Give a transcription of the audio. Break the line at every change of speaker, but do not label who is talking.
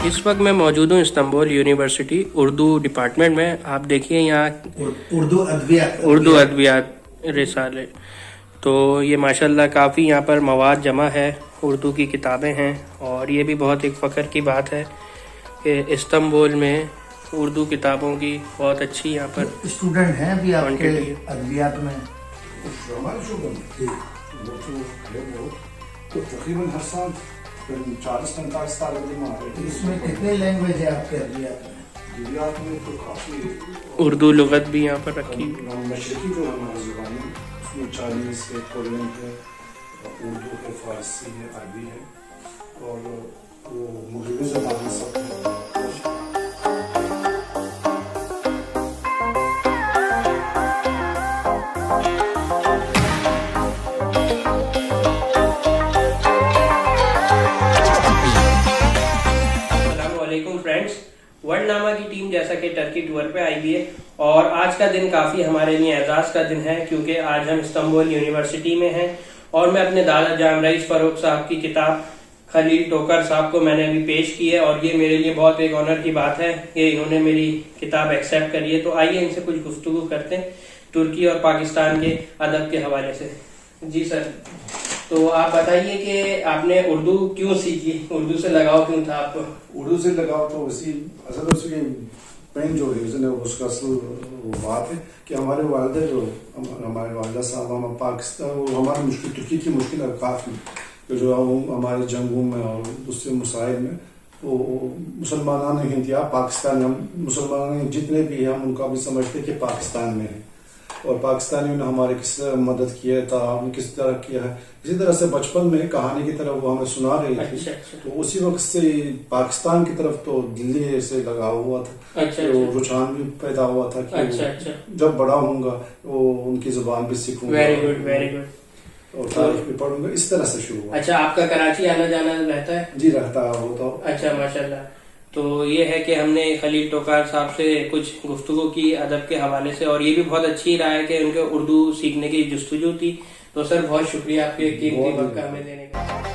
इस वक्त मैं मौजूद हूँ इस्तांबुल यूनिवर्सिटी उर्दू डिपार्टमेंट में। आप देखिए यहाँ उर्दू अदबियात रिसाले, तो ये माशाल्लाह काफ़ी यहाँ पर मवाद जमा है, उर्दू की किताबें हैं। और ये भी बहुत एक फ़ख्र की बात है कि इस्तांबुल में उर्दू किताबों की बहुत अच्छी यहाँ पर
स्टूडेंट हैं अभी आपके अदबियात में।
हमारे शोबे में तो तकरीबन हर साल 40-45 साल आ रहे थे।
इसमें कितने लैंग्वेज है आपके अदबियात में?
अदबियात में तो काफ़ी
उर्दू लुगत भी यहाँ पर रखी हुई।
मशरकी जो हमारी ज़ुबान है उसमें 40 है, कोरियन है, उर्दू है, फारसी है, अरबी है और वो मगरबी ज़बान सब है।
फ्रेंड्स, वर्ल्डनामा की टीम जैसा कि टर्की टूर पे आई हुई है और आज का दिन काफ़ी हमारे लिए एजाज़ का दिन है, क्योंकि आज हम इस्तांबुल यूनिवर्सिटी में हैं और मैं अपने दादा जाम रईस फ़ारूक साहब की किताब खलील टोकर साहब को मैंने अभी पेश की है और ये मेरे लिए बहुत एक ऑनर की बात है कि इन्होंने मेरी किताब एक्सेप्ट करी है। तो आइए इनसे कुछ गुफ्तगू करते हैं तुर्की और पाकिस्तान के अदब के हवाले से। जी सर, तो आप बताइए कि आपने उर्दू क्यों सीखी, उर्दू से लगाव क्यों था आपको?
उर्दू से लगाव तो उसी असल उसकी पेन जो रीज़न है उसका असल वो बात है कि हमारे वालिदा जो हमारे वालिदा साहब हम पाकिस्तान वो हमारे मुश्किल तुर्की की मुश्किल अवकाफ में जो हमारे जंगों में और दूसरे मसाइल में वो मुसलमानान हिंदिया पाकिस्तान में हम मुसलमान जितने भी हैं हम उनका भी समझते कि पाकिस्तान में है और पाकिस्तानियों ने हमारे किस तरह मदद की है, ताउन किस तरह किया है। इसी तरह से बचपन में कहानी की तरफ वो हमें सुना रही थी। तो उसी वक्त से पाकिस्तान की तरफ तो दिल्ली से लगा हुआ था। तो रुझान भी पैदा हुआ था कि जब बड़ा होऊंगा वो उनकी जुबान भी सीखूंगा।
Very good, very good.
और तारीख भी पढ़ूंगा। इस तरह से शुरू हुआ।
अच्छा, आपका कराची आना जाना रहता है?
जी रहता है वो तो।
अच्छा, माशाल्लाह। तो ये है कि हमने खलील टोकर साहब से कुछ गुफ्तगू की अदब के हवाले से और ये भी बहुत अच्छी रहा है कि उनके उर्दू सीखने की जुस्तजू थी। तो सर बहुत शुक्रिया आपके कीमती वक्त का हमें देने का।